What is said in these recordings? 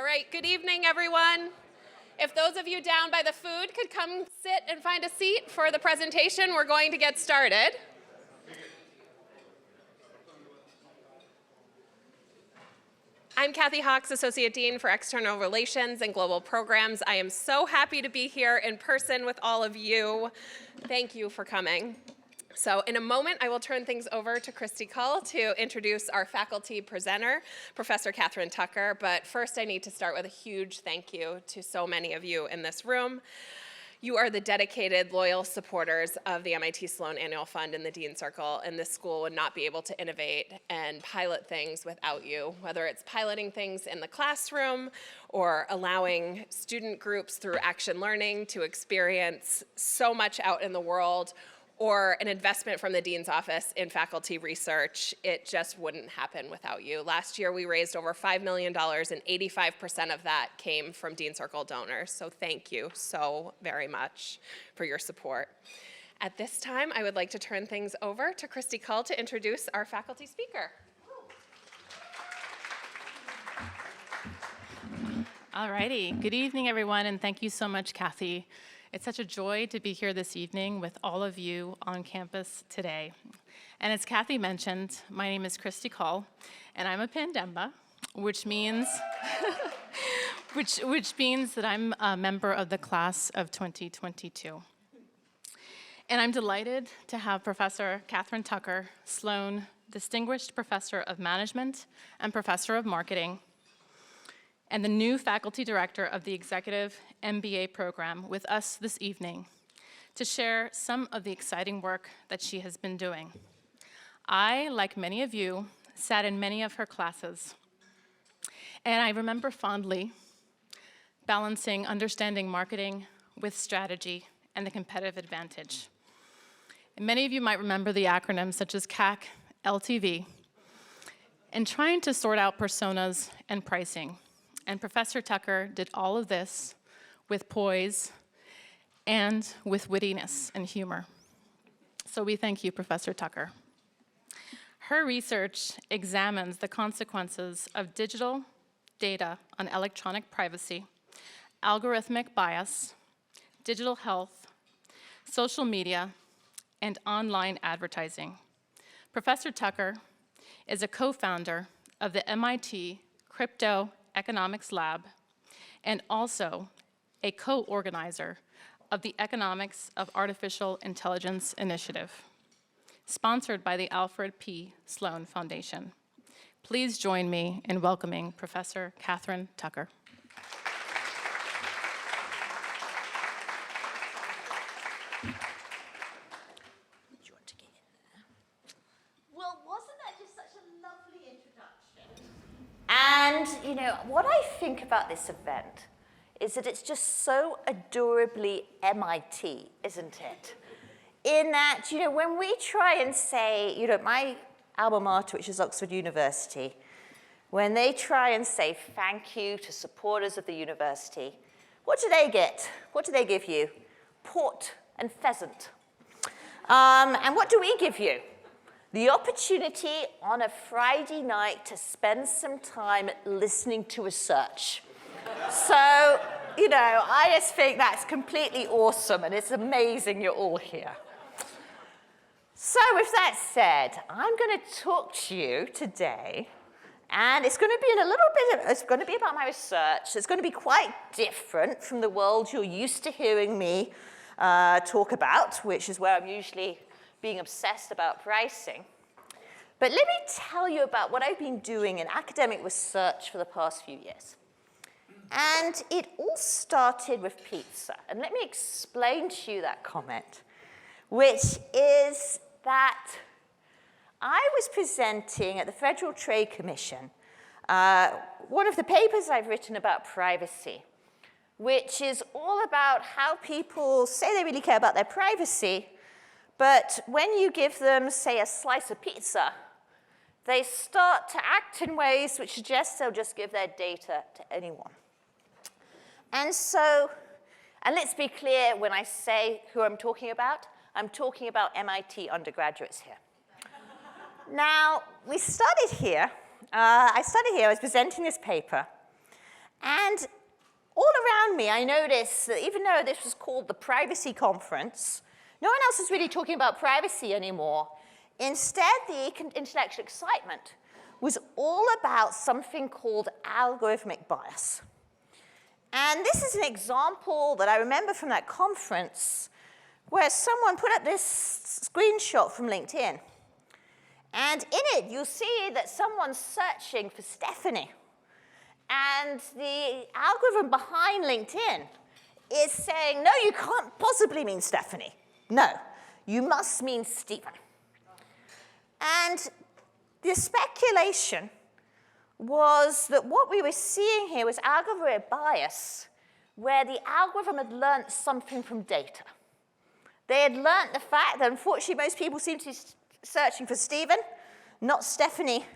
All right, good evening, everyone. If those of you down by the food could come sit and find a seat for the presentation, we're going to get started. I'm Kathy Hawks, Associate Dean for External Relations and Global Programs. I am so happy to be here in person with all of you. Thank you for coming. So in a moment, I will turn things over to Christy Cull to introduce our faculty presenter, Professor Kathryn Tucker. But first, I need to start with a huge thank you to so many of you in this room. You are the dedicated, loyal supporters of the MIT Sloan Annual Fund and the Dean Circle, and this school would not be able to innovate and pilot things without you, whether it's piloting things in the classroom or allowing student groups through Action Learning to experience so much out in the world, or an investment from the Dean's Office in faculty research. It just wouldn't happen without you. Last year, we raised over $5 million, and 85% of that came from Dean Circle donors. So thank you so very much for your support. At this time, I would like to turn things over to Christy Cull to introduce our faculty speaker. All righty. Good evening, everyone, and thank you so much, Kathy. It's such a joy to be here this evening with all of you on campus today. And as Kathy mentioned, my name is Christy Cull, and I'm a Pandemba, which means which means that I'm a member of the class of 2022. And I'm delighted to have Professor Kathryn Tucker, Sloan Distinguished Professor of Management and Professor of Marketing, and the new faculty director of the Executive MBA program with us this evening to share some of the exciting work that she has been doing. I, like many of you, sat in many of her classes, and I remember fondly balancing understanding marketing with strategy and the competitive advantage. And many of you might remember the acronyms such as CAC, LTV, and trying to sort out personas and pricing. And Professor Tucker did all of this with poise and with wittiness and humor. So we thank you, Professor Tucker. Her research examines the consequences of digital data on electronic privacy, algorithmic bias, digital health, social media, and online advertising. Professor Tucker is a co-founder of the MIT Crypto Economics Lab, and also a co-organizer of the Economics of Artificial Intelligence Initiative, sponsored by the Alfred P. Sloan Foundation. Please join me in welcoming Professor Kathryn Tucker. And, you know, what I think about this event is that it's just so adorably MIT, isn't it? In that, you know, when we try and say, you know, my alma mater, which is Oxford University, when they try and say thank you to supporters of the university, what do they get? What do they give you? Port and pheasant. And what do we give you? The opportunity on a Friday night to spend some time listening to research. So, you know, I just think that's completely awesome, and it's amazing you're all here. So with that said, I'm going to talk to you today, and it's going to be it's going to be about my research. It's going to be quite different from the world you're used to hearing me talk about, which is where I'm usually being obsessed about pricing. But let me tell you about what I've been doing in academic research for the past few years. And it all started with pizza. And let me explain to you that comment, which is that I was presenting at the Federal Trade Commission one of the papers I've written about privacy, which is all about how people say they really care about their privacy, but when you give them, say, a slice of pizza, they start to act in ways which suggest they'll just give their data to anyone. And so, and let's be clear when I say who I'm talking about MIT undergraduates here. Now, we started here. I was presenting this paper, And all around me, I noticed that even though this was called the Privacy Conference, no one else is really talking about privacy anymore. Instead, the intellectual excitement was all about something called algorithmic bias. And this is an example that I remember from that conference where someone put up this screenshot from LinkedIn. And in it, you'll see that someone's searching for Stephanie. And the algorithm behind LinkedIn is saying, no, you can't possibly mean Stephanie. No, you must mean Stephen. And the speculation was that what we were seeing here was algorithmic bias, where the algorithm had learned something from data. They had learned the fact that, unfortunately, most people seem to be searching for Stephen, not Stephanie.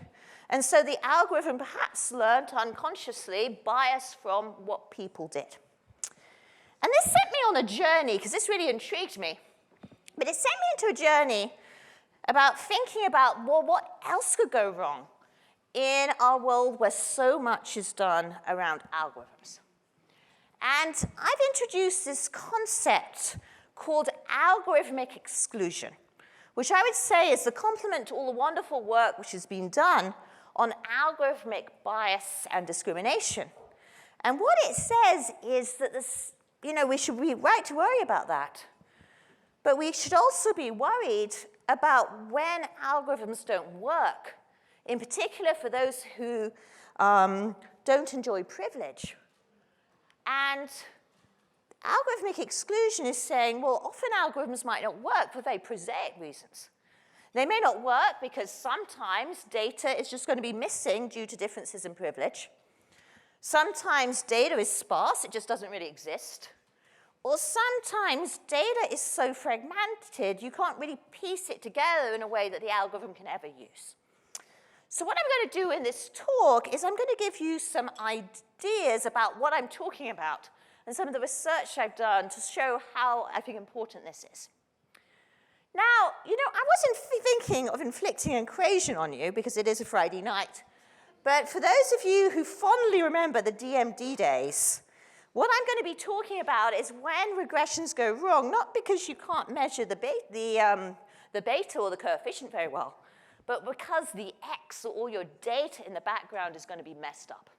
And so the algorithm perhaps learned unconsciously bias from what people did. And this sent me on a journey, because this really intrigued me. But it sent me into a journey about thinking about, well, what else could go wrong in our world where so much is done around algorithms. And I've introduced this concept called algorithmic exclusion, which I would say is the complement to all the wonderful work which has been done on algorithmic bias and discrimination. And what it says is that this, we should be right to worry about that. But we should also be worried about when algorithms don't work, in particular for those who don't enjoy privilege. And algorithmic exclusion is saying, well, often algorithms might not work for very prosaic reasons. They may not work because sometimes data is just going to be missing due to differences in privilege. Sometimes data is sparse, it just doesn't really exist. Or sometimes data is so fragmented, you can't really piece it together in a way that the algorithm can ever use. So what I'm going to do in this talk is I'm going to give you some ideas about what I'm talking about and some of the research I've done to show how I think important this is. Now, I wasn't thinking of inflicting an equation on you because it is a Friday night. But for those of you who fondly remember the DMD days, what I'm going to be talking about is when regressions go wrong, not because you can't measure the beta or the coefficient very well, but because the X or all your data in the background is going to be messed up.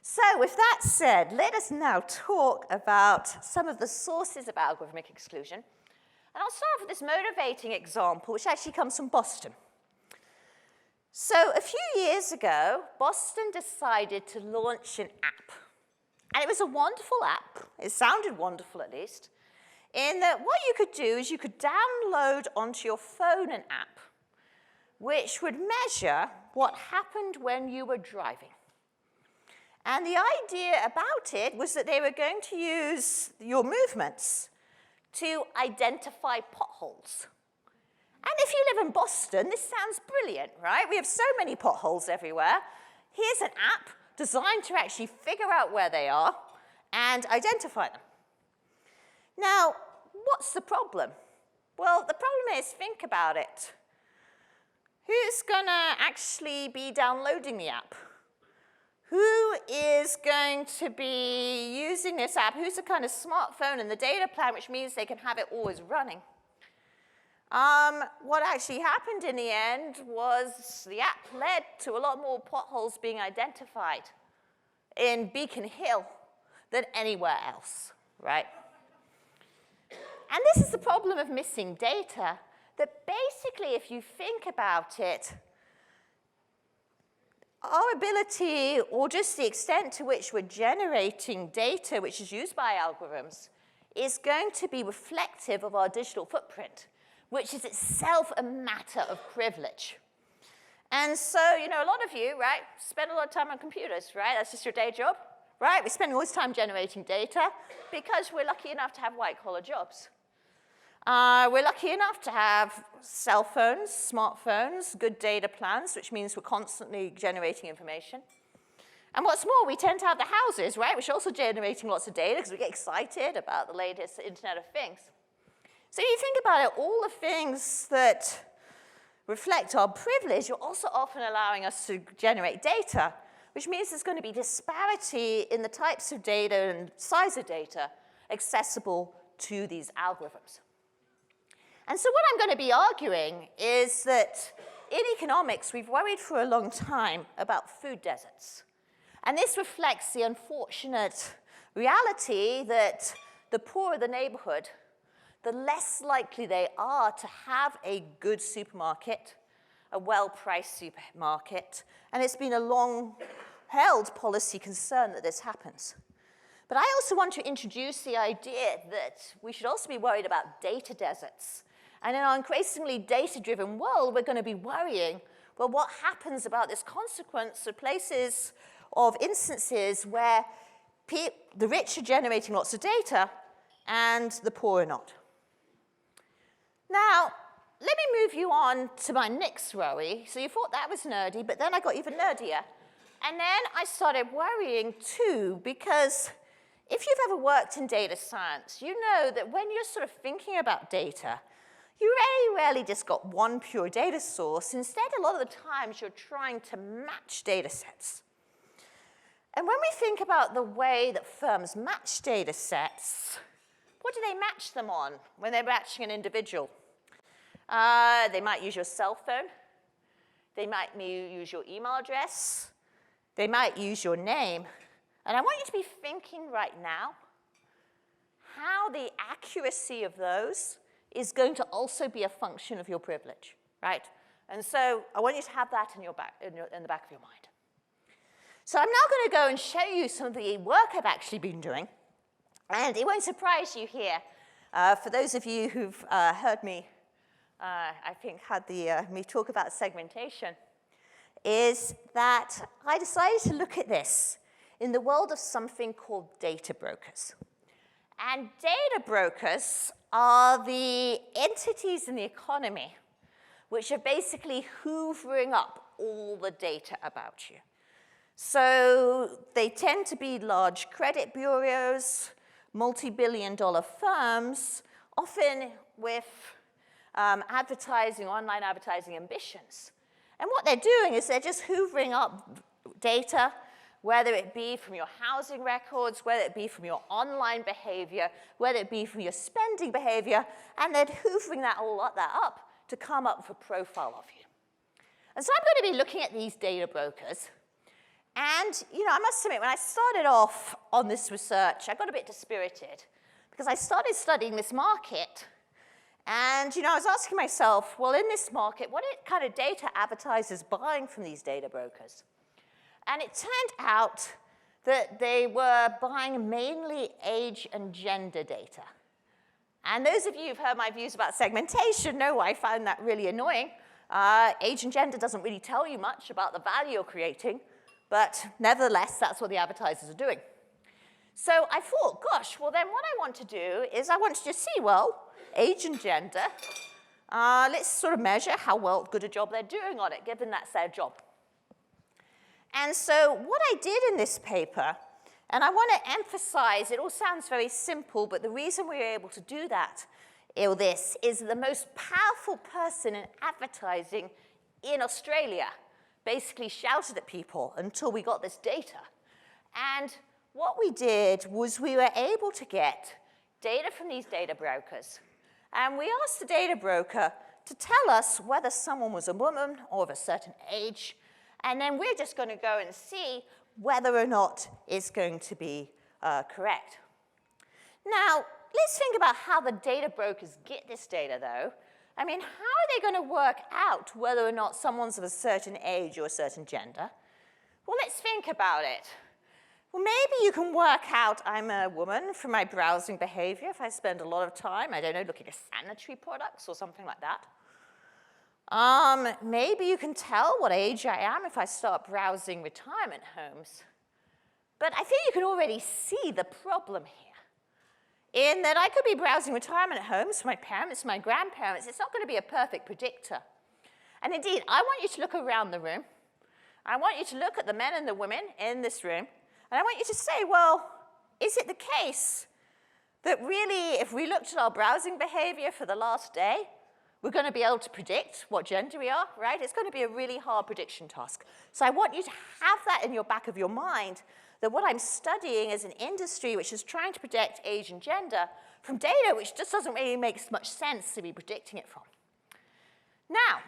So with that said, let us now talk about some of the sources of algorithmic exclusion. And I'll start with this motivating example, which actually comes from Boston. So a few years ago, Boston decided to launch an app. And it was a wonderful app. It sounded wonderful, at least, in that what you could do is you could download onto your phone an app which would measure what happened when you were driving. And the idea about it was that they were going to use your movements to identify potholes. And if you live in Boston, this sounds brilliant, right? We have so many potholes everywhere. Here's an app designed to actually figure out where they are and identify them. Now, what's the problem? Well, the problem is, think about it. Who's going to actually be downloading the app? Who is going to be using this app? Who's the kind of smartphone and the data plan, which means they can have it always running? What actually happened in the end was the app led to a lot more potholes being identified in Beacon Hill than anywhere else, right? And this is the problem of missing data, that basically, if you think about it, our ability, or just the extent to which we're generating data which is used by algorithms, is going to be reflective of our digital footprint, which is itself a matter of privilege. And so, a lot of you, right, spend a lot of time on computers, right? That's just your day job, right? We're spending all this time generating data because we're lucky enough to have white-collar jobs. We're lucky enough to have cell phones, smartphones, good data plans, which means we're constantly generating information. And what's more, we tend to have the houses, right, which are also generating lots of data because we get excited about the latest Internet of Things. So you think about it, all the things that reflect our privilege are also often allowing us to generate data, which means there's going to be disparity in the types of data and size of data accessible to these algorithms. And so what I'm going to be arguing is that in economics, we've worried for a long time about food deserts. And this reflects the unfortunate reality that the poorer the neighborhood, the less likely they are to have a good supermarket, a well-priced supermarket, and it's been a long-held policy concern that this happens. But I also want to introduce the idea that we should also be worried about data deserts. And in our increasingly data-driven world, we're going to be worrying, well, what happens about this consequence of places of instances where the rich are generating lots of data and the poor are not. Now, let me move you on to my next worry. So you thought that was nerdy, but then I got even nerdier. And then I started worrying too, because if you've ever worked in data science, you know that when you're sort of thinking about data, you very rarely just got one pure data source. Instead, a lot of the times, you're trying to match data sets. And when we think about the way that firms match data sets, what do they match them on when they're matching an individual? They might use your cell phone. They might use your email address. They might use your name. And I want you to be thinking right now how the accuracy of those is going to also be a function of your privilege, right? And so I want you to have that in the back of your mind. So I'm now going to go and show you some of the work I've actually been doing. And it won't surprise you here. For those of you who've heard me, I think, had me talk about segmentation, is that I decided to look at this in the world of something called data brokers. And data brokers are the entities in the economy which are basically hoovering up all the data about you. So they tend to be large credit bureaus, multi-billion-dollar firms, often with advertising, online advertising ambitions. And what they're doing is they're just hoovering up data, whether it be from your housing records, whether it be from your online behavior, whether it be from your spending behavior, and they're hoovering that up to come up with a profile of you. And so I'm going to be looking at these data brokers. And, I must admit, when I started off on this research, I got a bit dispirited because I started studying this market. And, I was asking myself, well, in this market, what kind of data advertisers buying from these data brokers? And it turned out that they were buying mainly age and gender data. And those of you who've heard my views about segmentation know I found that really annoying. Age and gender doesn't really tell you much about the value you're creating, but nevertheless, that's what the advertisers are doing. So I thought, gosh, well then what I want to do is I want to just see, well, age and gender, let's sort of measure how good a job they're doing on it, given that's their job. And so what I did in this paper, and I want to emphasize, it all sounds very simple, but the reason we were able to do that, is the most powerful person in advertising in Australia basically shouted at people until we got this data. And what we did was we were able to get data from these data brokers. And we asked the data broker to tell us whether someone was a woman or of a certain age. And then we're just going to go and see whether or not it's going to be correct. Now, let's think about how the data brokers get this data, though. I mean, how are they going to work out whether or not someone's of a certain age or a certain gender? Well, let's think about it. Well, maybe you can work out I'm a woman from my browsing behavior if I spend a lot of time, I don't know, looking at sanitary products or something like that. Maybe you can tell what age I am if I start browsing retirement homes. But I think you can already see the problem here, in that I could be browsing retirement homes for my parents, my grandparents. It's not going to be a perfect predictor. And indeed, I want you to look around the room. I want you to look at the men and the women in this room. And I want you to say, well, is it the case that really, if we looked at our browsing behavior for the last day, we're going to be able to predict what gender we are, right? It's going to be a really hard prediction task. So I want you to have that in your back of your mind, that what I'm studying is an industry which is trying to predict age and gender from data which just doesn't really make much sense to be predicting it from. Now,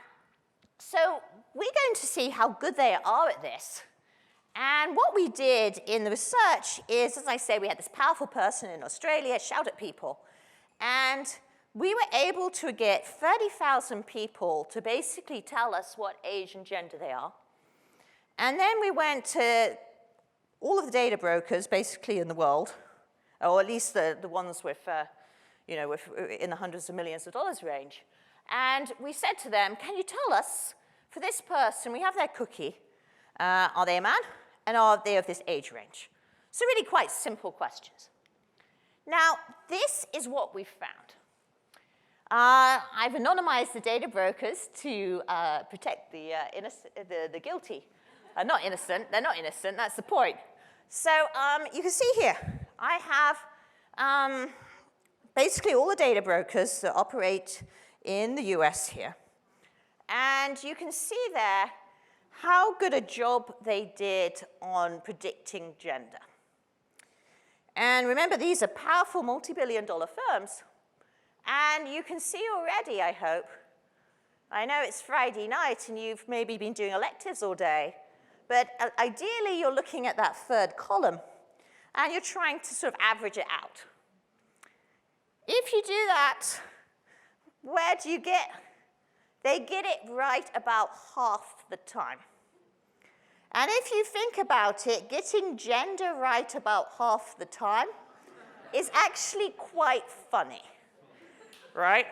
so we're going to see how good they are at this. And what we did in the research is, as I say, we had this powerful person in Australia shout at people. And we were able to get 30,000 people to basically tell us what age and gender they are. And then we went to all of the data brokers basically in the world, or at least the ones with, in the hundreds of millions of dollars range. And we said to them, can you tell us, for this person, we have their cookie, are they a man? And are they of this age range? So really quite simple questions. Now, this is what we've found. I've anonymized the data brokers to protect the guilty. Not innocent, they're not innocent, that's the point. So you can see here, I have basically all the data brokers that operate in the US here. And you can see there how good a job they did on predicting gender. And remember, these are powerful multi-billion-dollar firms. And you can see already, I hope, I know it's Friday night and you've maybe been doing electives all day, but ideally you're looking at that third column and you're trying to sort of average it out. If you do that, where do you get? They get it right about half the time. And if you think about it, getting gender right about half the time is actually quite funny, right?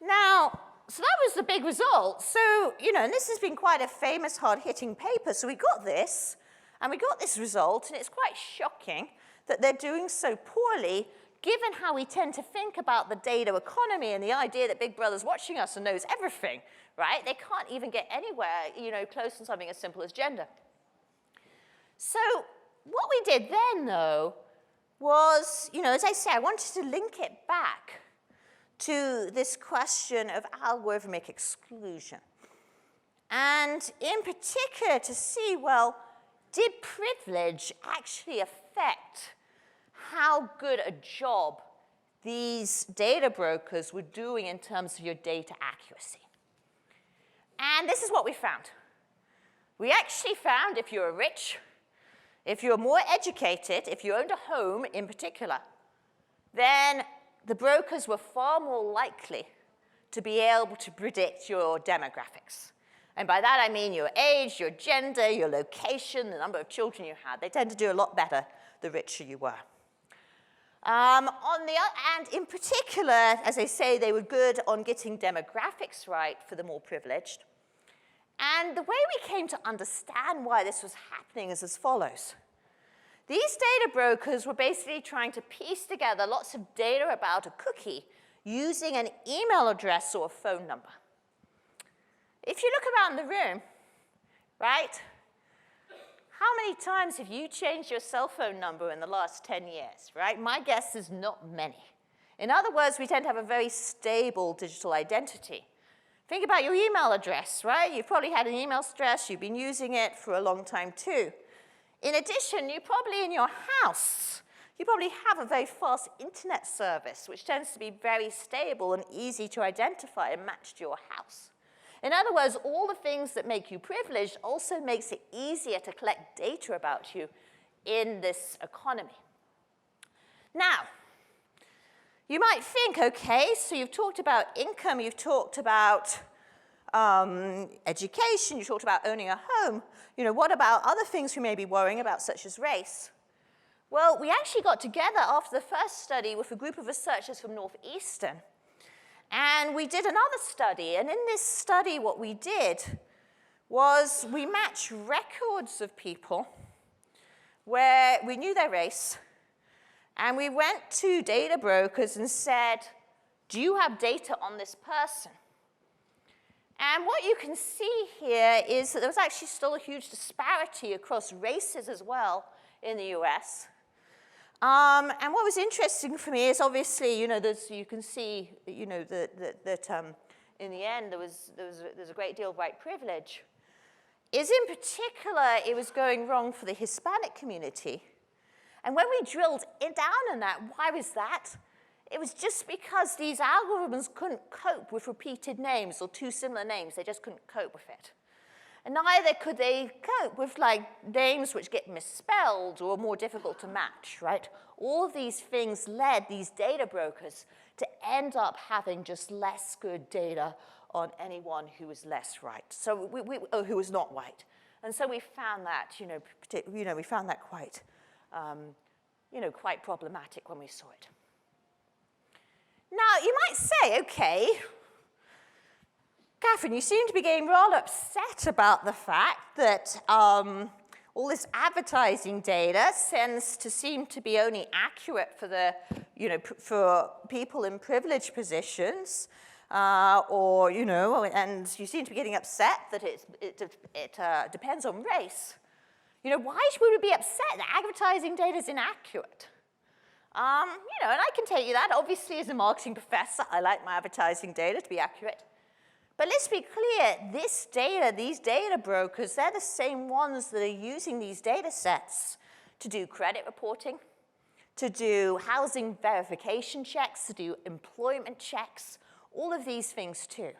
Now, so that was the big result. So, and this has been quite a famous, hard-hitting paper. So we got this, and we got this result, and it's quite shocking that they're doing so poorly given how we tend to think about the data economy and the idea that Big Brother's watching us and knows everything, right? They can't even get anywhere, close to something as simple as gender. So what we did then, though, was, as I say, I wanted to link it back to this question of algorithmic exclusion. And in particular, to see, well, did privilege actually affect how good a job these data brokers were doing in terms of your data accuracy? And this is what we found. We actually found if you were rich, if you were more educated, if you owned a home in particular, then the brokers were far more likely to be able to predict your demographics. And by that I mean your age, your gender, your location, the number of children you had. They tend to do a lot better the richer you were. On the other hand, in particular, as I say, they were good on getting demographics right for the more privileged. And the way we came to understand why this was happening is as follows. These data brokers were basically trying to piece together lots of data about a cookie using an email address or a phone number. If you look around the room, right, how many times have you changed your cell phone number in the last 10 years, right? My guess is not many. In other words, we tend to have a very stable digital identity. Think about your email address, right? You've probably had an email address, you've been using it for a long time too. In addition, you probably in your house, you probably have a very fast internet service, which tends to be very stable and easy to identify and match to your house. In other words, all the things that make you privileged also makes it easier to collect data about you in this economy. Now, you might think, okay, so you've talked about income, you've talked about education, you talked about owning a home. What about other things we may be worrying about, such as race? Well, we actually got together after the first study with a group of researchers from Northeastern. And we did another study, and in this study what we did was we matched records of people where we knew their race, and we went to data brokers and said, do you have data on this person? And what you can see here is that there was actually still a huge disparity across races as well in the US. And what was interesting for me is obviously, you know, you can see, you know, that in the end there's a great deal of white privilege. Is in particular, it was going wrong for the Hispanic community. And when we drilled down on that, why was that? It was just because these algorithms couldn't cope with repeated names or two similar names. They just couldn't cope with it. And neither could they cope with like names which get misspelled or more difficult to match, right? All of these things led these data brokers to end up having just less good data on anyone who was less right, so who was not white. And so we found that, we found that quite, quite problematic when we saw it. Now, you might say, okay, Catherine, you seem to be getting rather upset about the fact that all this advertising data tends to seem to be only accurate for the, for people in privileged positions, and you seem to be getting upset that it depends on race. Why should we be upset that advertising data is inaccurate? And I can tell you that. Obviously, as a marketing professor, I like my advertising data to be accurate. But let's be clear, this data, these data brokers, they're the same ones that are using these data sets to do credit reporting, to do housing verification checks, to do employment checks, all of these things too.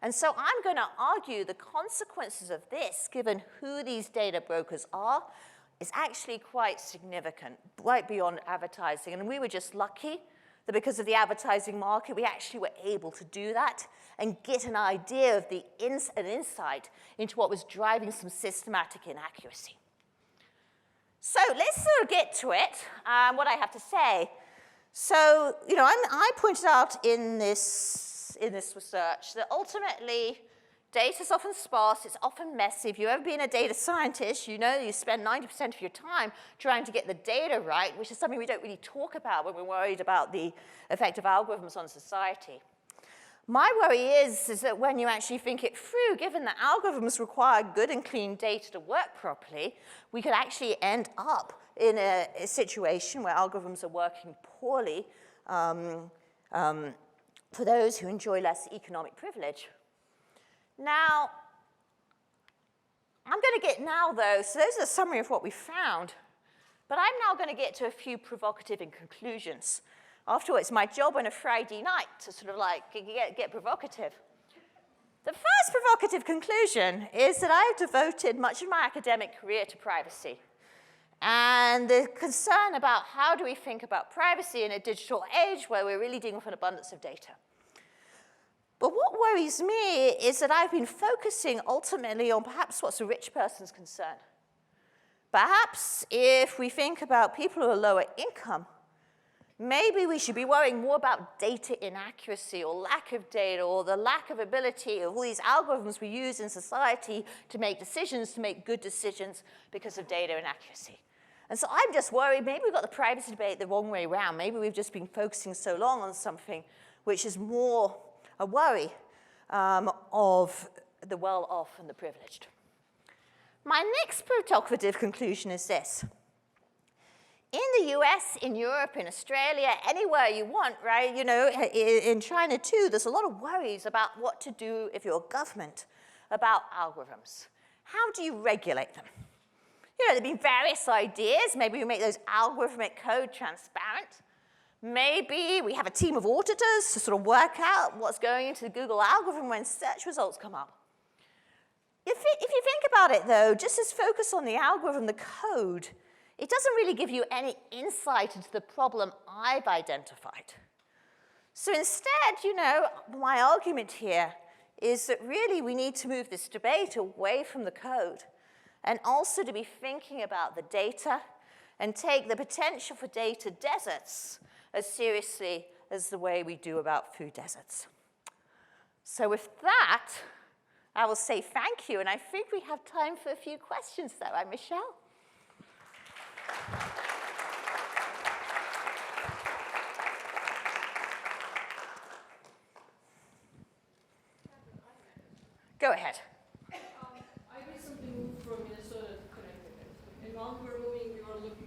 And so I'm going to argue the consequences of this, given who these data brokers are, is actually quite significant, right beyond advertising. And we were just lucky that because of the advertising market, we actually were able to do that and get an idea of an insight into what was driving some systematic inaccuracy. So let's sort of get to it, what I have to say. So, I pointed out in this research that ultimately, data is often sparse, it's often messy. If you've ever been a data scientist, you know you spend 90% of your time trying to get the data right, which is something we don't really talk about when we're worried about the effect of algorithms on society. My worry is that when you actually think it through, given that algorithms require good and clean data to work properly, we could actually end up in a situation where algorithms are working poorly for those who enjoy less economic privilege. Now, I'm going to get now, though, so those are a summary of what we found, but I'm now going to get to a few provocative conclusions. After all, it's my job on a Friday night to sort of like get provocative. The first provocative conclusion is that I've devoted much of my academic career to privacy and the concern about how do we think about privacy in a digital age where we're really dealing with an abundance of data. But what worries me is that I've been focusing ultimately on perhaps what's a rich person's concern. Perhaps if we think about people who are lower income, maybe we should be worrying more about data inaccuracy or lack of data or the lack of ability of all these algorithms we use in society to make decisions, to make good decisions because of data inaccuracy. And so I'm just worried maybe we've got the privacy debate the wrong way around. Maybe we've just been focusing so long on something which is more a worry of the well-off and the privileged. My next provocative conclusion is this. In the US, in Europe, in Australia, anywhere you want, right, in China too, there's a lot of worries about what to do if you're a government about algorithms. How do you regulate them? There've been various ideas. Maybe we make those algorithmic code transparent. Maybe we have a team of auditors to sort of work out what's going into the Google algorithm when search results come up. If you think about it, though, just as focus on the algorithm, the code, it doesn't really give you any insight into the problem I've identified. So instead, my argument here is that really we need to move this debate away from the code and also to be thinking about the data and take the potential for data deserts as seriously as the way we do about food deserts. So with that, I will say thank you, and I think we have time for a few questions, though. Right, Michelle? Go ahead. I recently moved from Minnesota to Connecticut. And while we were moving,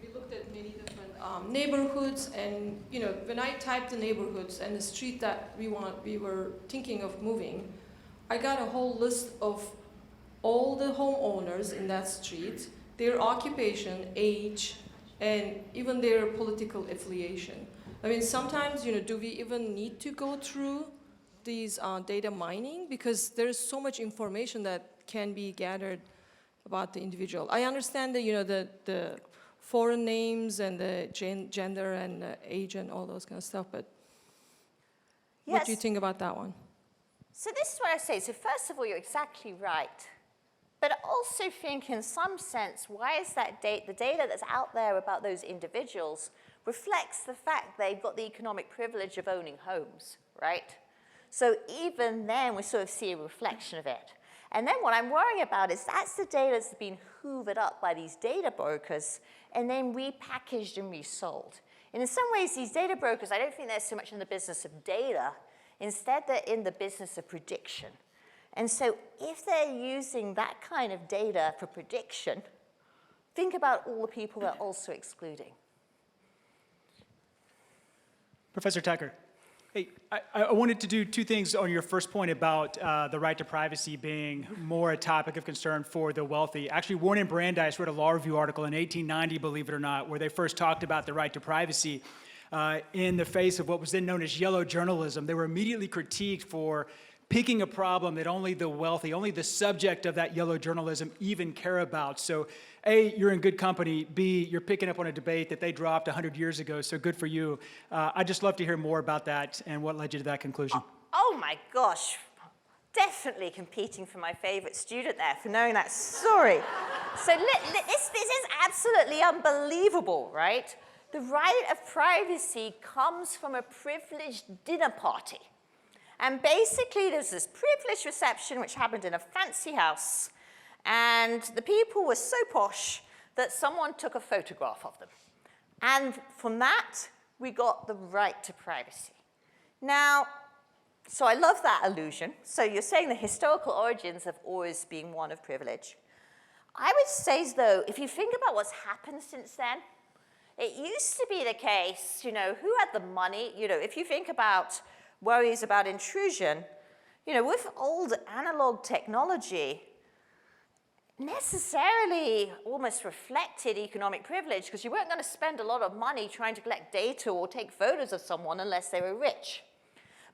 we looked at many different neighborhoods, and when I typed the neighborhoods and the street that we were thinking of moving, I got a whole list of all the homeowners in that street, their occupation, age, and even their political affiliation. I mean, sometimes, do we even need to go through these data mining? Because there's so much information that can be gathered about the individual. I understand that, the foreign names and the gender and the age and all those kind of stuff, but what do you think about that one? So this is what I say. So first of all, you're exactly right. But I also think in some sense, why is that the data that's out there about those individuals reflects the fact they've got the economic privilege of owning homes, right? So even then, we sort of see a reflection of it. And then what I'm worrying about is that's the data that's been hoovered up by these data brokers and then repackaged and resold. And in some ways, these data brokers, I don't think they're so much in the business of data. Instead, they're in the business of prediction. And so if they're using that kind of data for prediction, think about all the people they're also excluding. Professor Tucker, hey, I wanted to do two things on your first point about the right to privacy being more a topic of concern for the wealthy. Actually, Warren and Brandeis wrote a law review article in 1890, believe it or not, where they first talked about the right to privacy in the face of what was then known as yellow journalism. They were immediately critiqued for picking a problem that only the wealthy, only the subject of that yellow journalism even care about. So A, you're in good company. B, you're picking up on a debate that they dropped 100 years ago, so good for you. I'd just love to hear more about that and what led you to that conclusion. Oh my gosh, definitely competing for my favorite student there for knowing that story. So this is absolutely unbelievable, right? The right of privacy comes from a privileged dinner party. And basically, there's this privileged reception which happened in a fancy house. And the people were so posh that someone took a photograph of them. And from that, we got the right to privacy. Now, so I love that allusion. So you're saying the historical origins have always been one of privilege. I would say, though, if you think about what's happened since then, it used to be the case, who had the money? If you think about worries about intrusion, with old analog technology, necessarily almost reflected economic privilege because you weren't going to spend a lot of money trying to collect data or take photos of someone unless they were rich.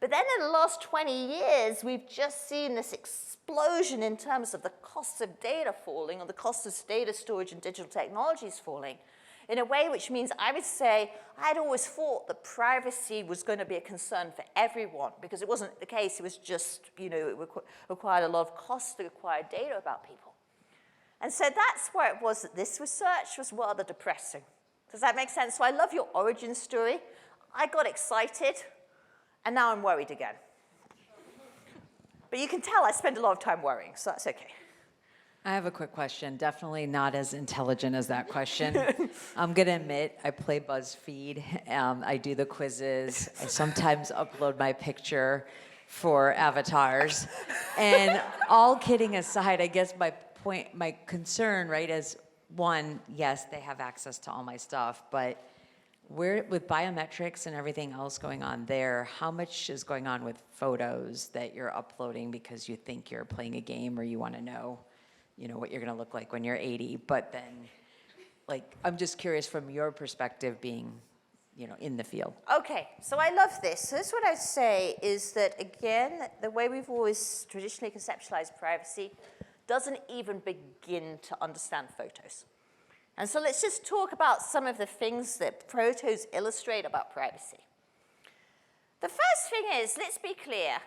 But then in the last 20 years, we've just seen this explosion in terms of the cost of data falling or the cost of data storage and digital technologies falling, in a way which means I would say I'd always thought that privacy was going to be a concern for everyone because it wasn't the case. It was just, it required a lot of cost to acquire data about people. And so that's where it was that this research was rather depressing. Does that make sense? So I love your origin story. I got excited, and now I'm worried again. But you can tell I spend a lot of time worrying, so that's okay. I have a quick question. Definitely not as intelligent as that question. I'm going to admit I play BuzzFeed. I do the quizzes. I sometimes upload my picture for avatars. And all kidding aside, I guess my concern, right, is one, yes, they have access to all my stuff, but with biometrics and everything else going on there, how much is going on with photos that you're uploading because you think you're playing a game or you want to know, what you're going to look like when you're 80, but then, I'm just curious from your perspective being, in the field. Okay, so I love this. So this is what I say is that, again, the way we've always traditionally conceptualized privacy doesn't even begin to understand photos. And so let's just talk about some of the things that photos illustrate about privacy. The first thing is, let's be clear.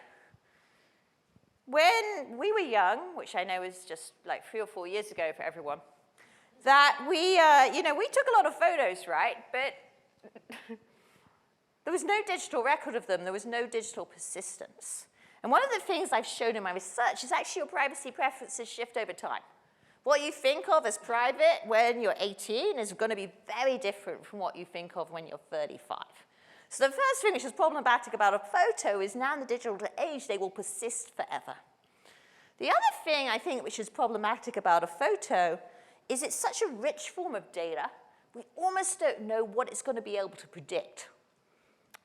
When we were young, which I know is just like 3 or 4 years ago for everyone, that we took a lot of photos, right? But there was no digital record of them. There was no digital persistence. And one of the things I've shown in my research is actually your privacy preferences shift over time. What you think of as private when you're 18 is going to be very different from what you think of when you're 35. So the first thing which is problematic about a photo is now in the digital age, they will persist forever. The other thing I think which is problematic about a photo is it's such a rich form of data, we almost don't know what it's going to be able to predict,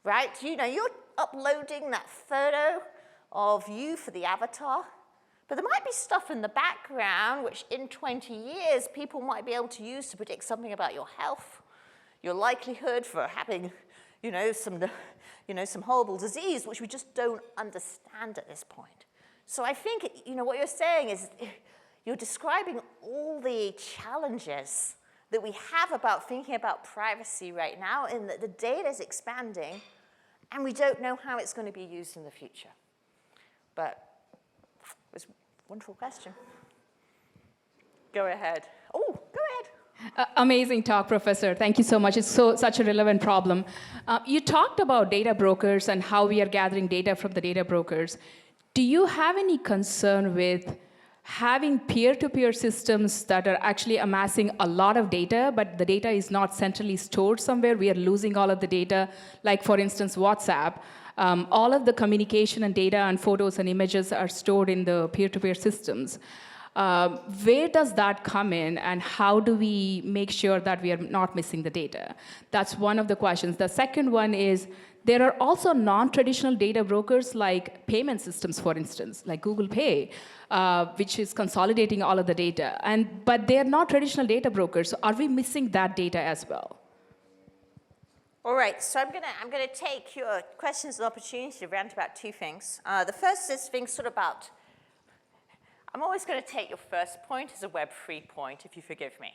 right? You know, you're uploading that photo of you for the avatar, but there might be stuff in the background which in 20 years people might be able to use to predict something about your health, your likelihood for having, some horrible disease, which we just don't understand at this point. So I think, what you're saying is you're describing all the challenges that we have about thinking about privacy right now, and that the data is expanding, and we don't know how it's going to be used in the future. But it was a wonderful question. Go ahead. Oh, go ahead. Amazing talk, Professor. Thank you so much. It's such a relevant problem. You talked about data brokers and how we are gathering data from the data brokers. Do you have any concern with having peer-to-peer systems that are actually amassing a lot of data, but the data is not centrally stored somewhere? We are losing all of the data, like, for instance, WhatsApp. All of the communication and data and photos and images are stored in the peer-to-peer systems. Where does that come in, and how do we make sure that we are not missing the data? That's one of the questions. The second one is, there are also non-traditional data brokers like payment systems, for instance, like Google Pay, which is consolidating all of the data. But they are not traditional data brokers. So are we missing that data as well? All right, so I'm gonna take your questions as an opportunity to rant about two things. The first is things sort of about, I'm always gonna take your first point as a Web3 point, if you forgive me,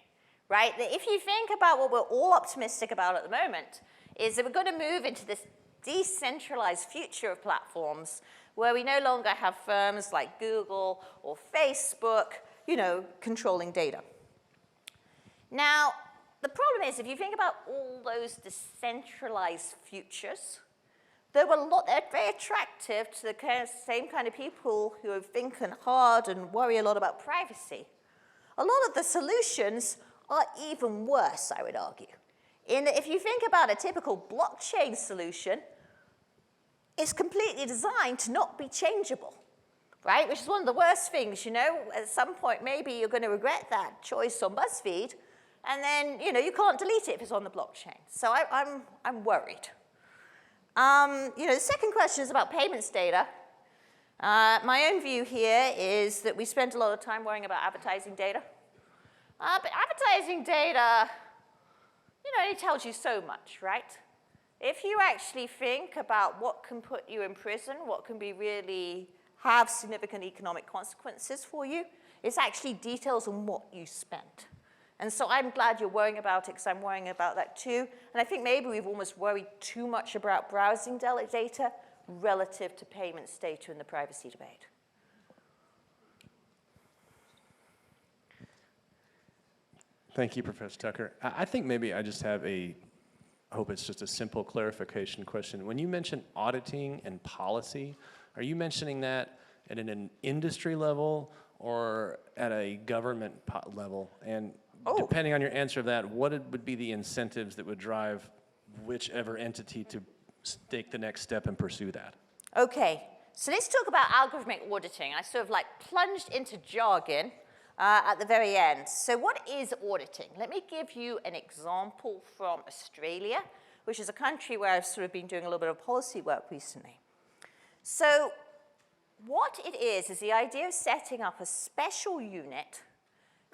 right? That if you think about what we're all optimistic about at the moment, is that we're gonna move into this decentralized future of platforms where we no longer have firms like Google or Facebook, controlling data. Now, the problem is, if you think about all those decentralized futures, they're very attractive to the same kind of people who are thinking hard and worry a lot about privacy. A lot of the solutions are even worse, I would argue. If you think about a typical blockchain solution, it's completely designed to not be changeable, right? Which is one of the worst things, At some point, maybe you're going to regret that choice on BuzzFeed, and then, you can't delete it if it's on the blockchain. So I'm worried. The second question is about payments data. My own view here is that we spent a lot of time worrying about advertising data. But advertising data, it tells you so much, right? If you actually think about what can put you in prison, what can really have significant economic consequences for you, it's actually details on what you spent. And so I'm glad you're worrying about it, because I'm worrying about that too. And I think maybe we've almost worried too much about browsing data relative to payments data in the privacy debate. Thank you, Professor Tucker. I think maybe I just have I hope it's just a simple clarification question. When you mention auditing and policy, are you mentioning that at an industry level or at a government level? And depending on your answer to that, what would be the incentives that would drive whichever entity to take the next step and pursue that? Okay, so let's talk about algorithmic auditing. I sort of plunged into jargon at the very end. So what is auditing? Let me give you an example from Australia, which is a country where I've sort of been doing a little bit of policy work recently. So what it is the idea of setting up a special unit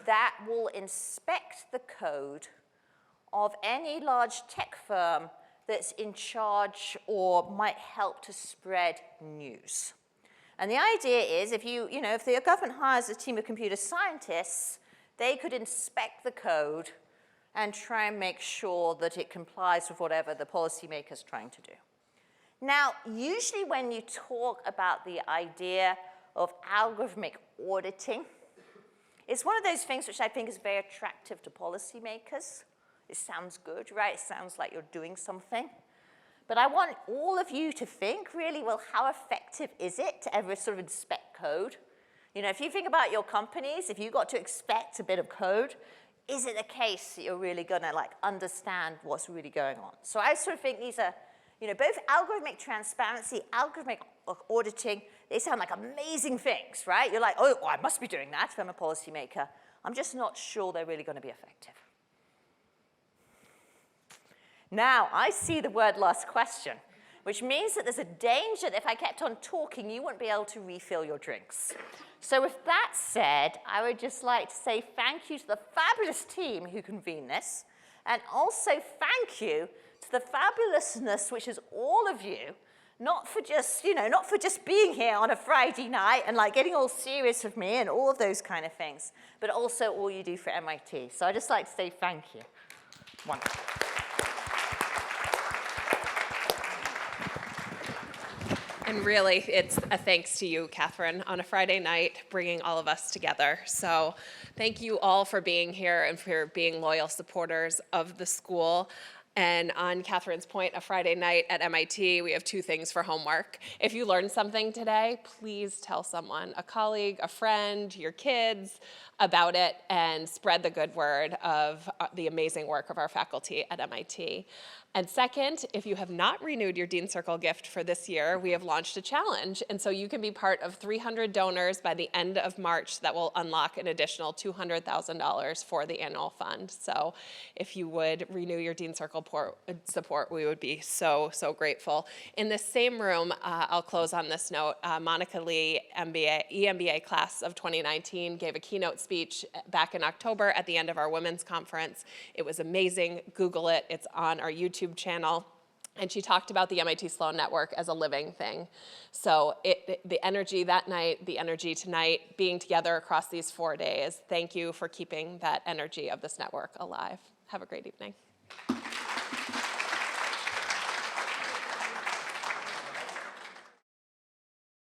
that will inspect the code of any large tech firm that's in charge or might help to spread news. And the idea is, if the government hires a team of computer scientists, they could inspect the code and try and make sure that it complies with whatever the policymaker's trying to do. Now, usually when you talk about the idea of algorithmic auditing, it's one of those things which I think is very attractive to policymakers. It sounds good, right? It sounds like you're doing something. But I want all of you to think really, well, how effective is it to ever sort of inspect code? If you think about your companies, if you got to inspect a bit of code, is it the case that you're really going to understand what's really going on? So I sort of think these are, both algorithmic transparency, algorithmic auditing, they sound like amazing things, right? You're like, oh, I must be doing that if I'm a policymaker. I'm just not sure they're really going to be effective. Now, I see the word last question, which means that there's a danger that if I kept on talking, you wouldn't be able to refill your drinks. So with that said, I would just like to say thank you to the fabulous team who convened this, and also thank you to the fabulousness which is all of you, not for just being here on a Friday night and like getting all serious with me and all of those kind of things, but also all you do for MIT. So I'd just like to say thank you. Wonderful. And really, it's a thanks to you, Catherine, on a Friday night, bringing all of us together. So thank you all for being here and for being loyal supporters of the school. And on Catherine's point, a Friday night at MIT, we have 2 things for homework. If you learned something today, please tell someone, a colleague, a friend, your kids, about it, and spread the good word of the amazing work of our faculty at MIT. And second, if you have not renewed your Dean Circle gift for this year, we have launched a challenge. And so you can be part of 300 donors by the end of March that will unlock an additional $200,000 for the annual fund. So if you would renew your Dean Circle support, we would be so, so grateful. In this same room, I'll close on this note, Monica Lee, EMBA class of 2019, gave a keynote speech back in October at the end of our women's conference. It was amazing. Google it. It's on our YouTube channel. And she talked about the MIT Sloan Network as a living thing. So the energy that night, the energy tonight, being together across these 4 days, thank you for keeping that energy of this network alive. Have a great evening.